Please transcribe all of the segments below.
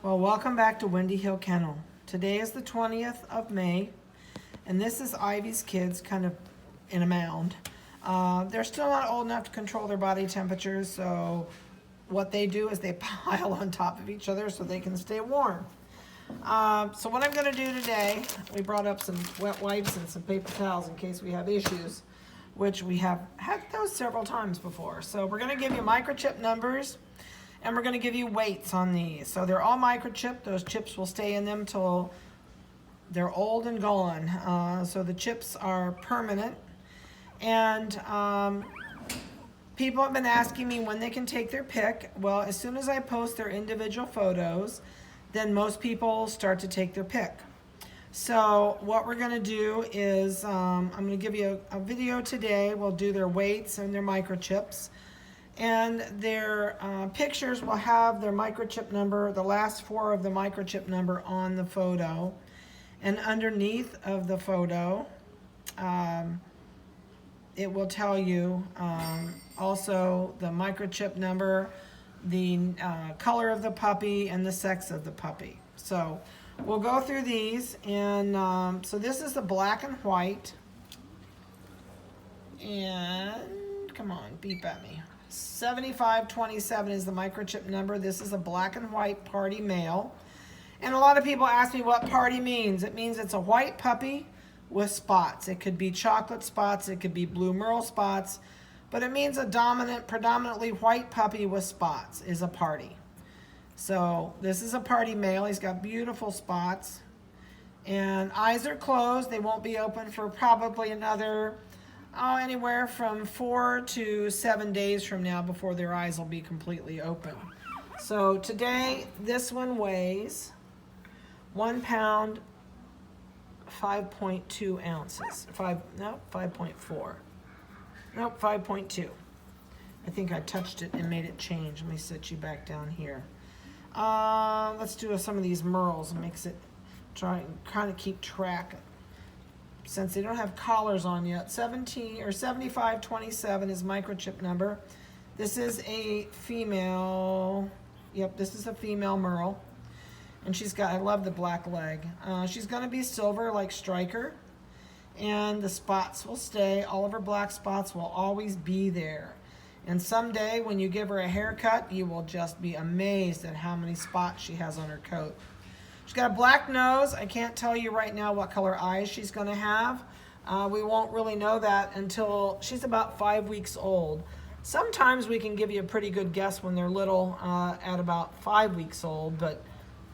Well, welcome back to Windy Hill Kennel. Today is the 20th of May, and this is Ivy's kids kind of in a mound. They're still not old enough to control their body temperatures, so what they do is they pile on top of each other so they can stay warm. So what I'm going to do today, we brought up some wet wipes and some paper towels in case we have issues, which we have had those several times before. So we're going to give you microchip numbers, and we're going to give you weights on these. So they're all microchipped. Those chips will stay in them till they're old and gone. So the chips are permanent. And people have been asking me when they can take their pick. Well, as soon as I post their individual photos, then most people start to take their pick. So what we're going to do is I'm going to give you a video today. We'll do their weights and their microchips. And their pictures will have their microchip number, the last four of the microchip number on the photo. And underneath of the photo, it will tell you also the microchip number, the color of the puppy, and the sex of the puppy. So we'll go through these. And so this is the black and white. And come on, beep at me. 7527 is the microchip number. This is a black and white party male. And a lot of people ask me what party means. It means it's a white puppy with spots. It could be chocolate spots. It could be blue Merle spots. But it means a predominantly white puppy with spots is a party. So this is a party male. He's got beautiful spots. And eyes are closed. They won't be open for probably another anywhere from 4 to 7 days from now before their eyes will be completely open. So today, this one weighs 1 pound, 5.2 ounces. 5.4. Nope, 5.2. I think I touched it and made it change. Let me sit you back down here. Let's do some of these Merles. It makes it try and kind of keep track. Since they don't have collars on yet, 7527 is microchip number. This is a female. Yep, this is a female Merle, and she's got. I love the black leg. She's going to be silver like Striker, and the spots will stay. All of her black spots will always be there. And someday, when you give her a haircut, you will just be amazed at how many spots she has on her coat. She's got a black nose. I can't tell you right now what color eyes she's going to have. We won't really know that until she's about 5 weeks old. Sometimes we can give you a pretty good guess when they're little at about 5 weeks old, but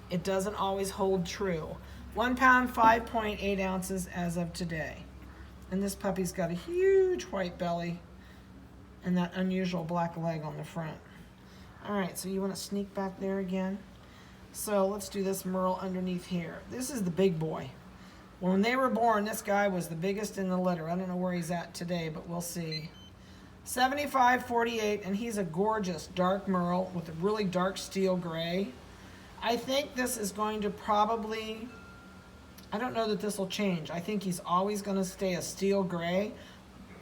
it doesn't always hold true. 1 pound, 5.8 ounces as of today. And this puppy's got a huge white belly and that unusual black leg on the front. All right, so you want to sneak back there again? So let's do this Merle underneath here. This is the big boy. When they were born, this guy was the biggest in the litter. I don't know where he's at today, but we'll see. 7548, and he's a gorgeous dark Merle with a really dark steel gray. I think this is going to probably, I don't know that this will change. I think he's always going to stay a steel gray,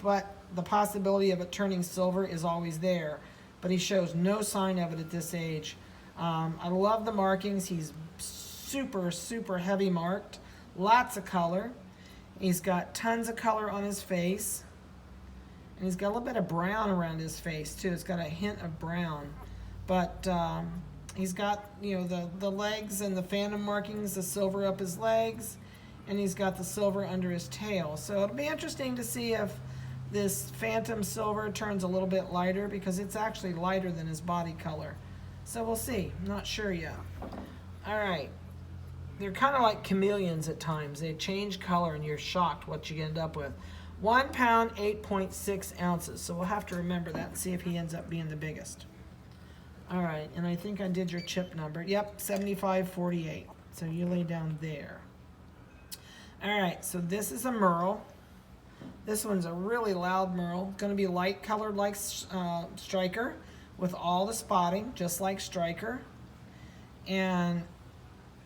but the possibility of it turning silver is always there. But he shows no sign of it at this age. I love the markings. He's super, super heavy marked. Lots of color. He's got tons of color on his face. And he's got a little bit of brown around his face, too. It's got a hint of brown. But he's got, you know, the legs and the phantom markings, the silver up his legs. And he's got the silver under his tail. So it'll be interesting to see if this phantom silver turns a little bit lighter, because it's actually lighter than his body color. So we'll see. I'm not sure yet. All right. They're kind of like chameleons at times. They change color and you're shocked what you end up with. 1 pound, 8.6 ounces. So we'll have to remember that and see if he ends up being the biggest. All right. And I think I did your chip number. Yep, 7548. So you lay down there. All right. So this is a Merle. This one's a really loud Merle. Going to be light colored like Striker, with all the spotting, just like Striker. And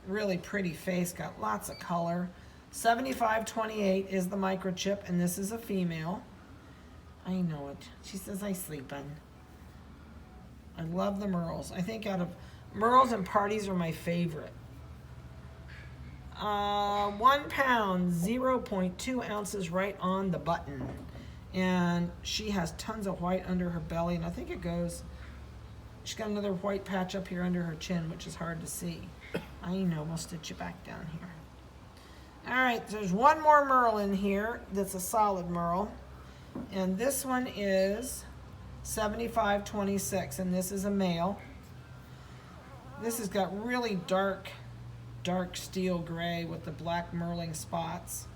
really pretty face, got lots of color. 7528 is the microchip, and this is a female. I know it. She says I sleepin'. I love the Merles. I think out of Merles and parties are my favorite. 1 pound, 0.2 ounces right on the button. And she has tons of white under her belly, and I think it goes, she's got another white patch up here under her chin, which is hard to see. I know, we'll stitch you back down here. All right, there's one more Merle in here that's a solid Merle. And this one is 7526, and this is a male. This has got really dark steel gray with the black merling spots.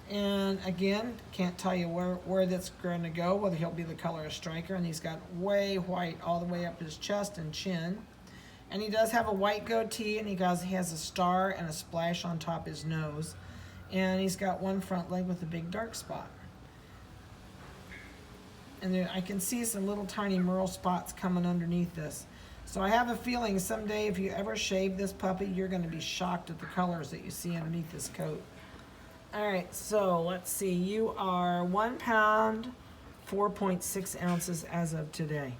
And again, can't tell you where that's going to go, whether he'll be the color of Striker. And he's got way white all the way up his chest and chin. And he does have a white goatee, and he has a star and a splash on top his nose. And he's got one front leg with a big dark spot. And there, I can see some little tiny Merle spots coming underneath this. So I have a feeling someday if you ever shave this puppy, you're going to be shocked at the colors that you see underneath this coat. All right, so let's see. You are 1 pound, 4.6 ounces as of today.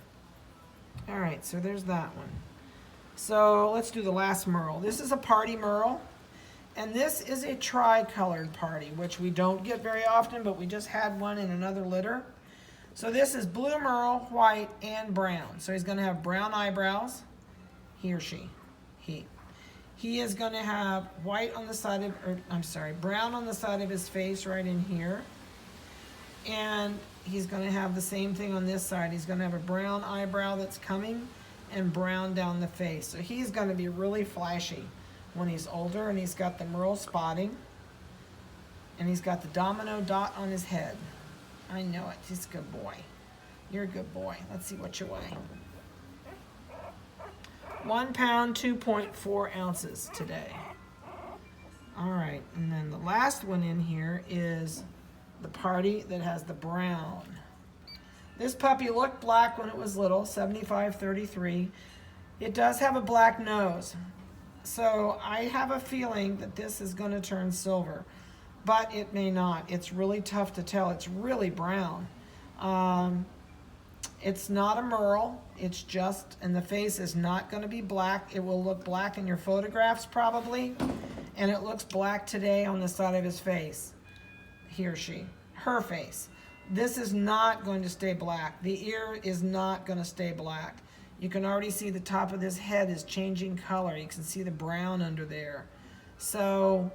All right, so there's that one. So let's do the last Merle. This is a party Merle, and this is a tri-colored party, which we don't get very often, but we just had one in another litter. So this is blue Merle, white, and brown. So he's going to have brown eyebrows, he or she, he. He is going to have white on the side of, brown on the side of his face right in here. And he's going to have the same thing on this side. He's going to have a brown eyebrow that's coming and brown down the face. So he's going to be really flashy when he's older, and he's got the Merle spotting, and he's got the domino dot on his head. I know it. He's a good boy. You're a good boy. Let's see what you weigh. 1 pound, 2.4 ounces today. All right, and then the last one in here is the party that has the brown. This puppy looked black when it was little, 7533. It does have a black nose. So I have a feeling that this is going to turn silver, but it may not. It's really tough to tell. It's really brown. It's not a Merle. It's just, and the face is not going to be black. It will look black in your photographs probably, and it looks black today on the side of his face. He or she, her face. This is not going to stay black. The ear is not going to stay black. You can already see the top of this head is changing color. You can see the brown under there. So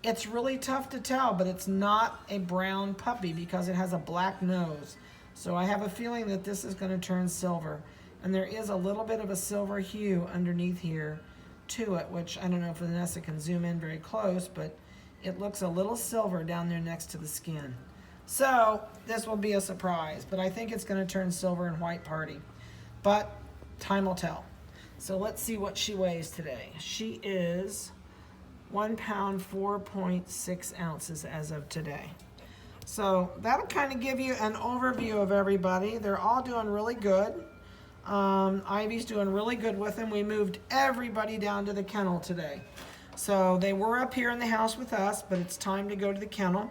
it's really tough to tell, but it's not a brown puppy because it has a black nose. So I have a feeling that this is going to turn silver. And there is a little bit of a silver hue underneath here to it, which I don't know if Vanessa can zoom in very close, but it looks a little silver down there next to the skin. So this will be a surprise, but I think it's going to turn silver and white party. But time will tell. So let's see what she weighs today. She is 1 pound, 4.6 ounces as of today. So that'll kind of give you an overview of everybody. They're all doing really good. Ivy's doing really good with them. We moved everybody down to the kennel today. So they were up here in the house with us, but it's time to go to the kennel.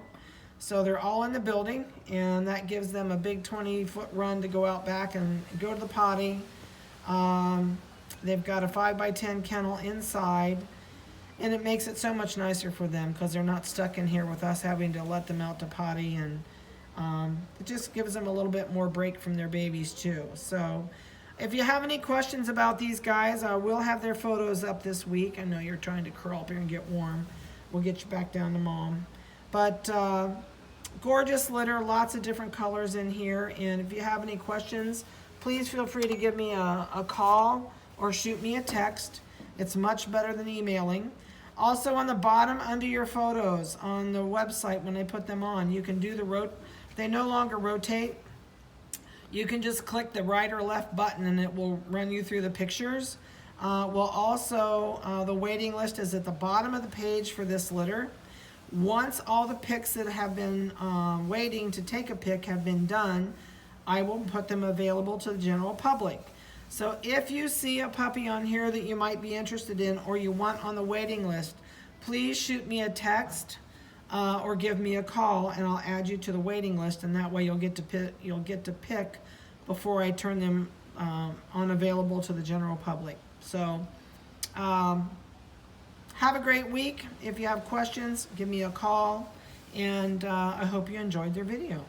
So they're all in the building, and that gives them a big 20-foot run to go out back and go to the potty. They've ap a 5x10 kennel inside, and it makes it so much nicer for them because they're not stuck in here with us having to let them out to potty, and it just gives them a little bit more break from their babies too. So if you have any questions about these guys, we'll have their photos up this week. I know you're trying to curl up here and get warm. We'll get you back down to mom. But gorgeous litter, lots of different colors in here. And if you have any questions, please feel free to give me a call or shoot me a text. It's much better than emailing. Also on the bottom under your photos on the website when I put them on, you can do the they no longer rotate. You can just click the right or left button and it will run you through the pictures. The waiting list is at the bottom of the page for this litter. Once all the pics that have been waiting to take a pic have been done, I will put them available to the general public. So if you see a puppy on here that you might be interested in or you want on the waiting list, please shoot me a text or give me a call, and I'll add you to the waiting list, and that way you'll get to pick before I turn them unavailable to the general public. So have a great week. If you have questions, give me a call, and I hope you enjoyed their video.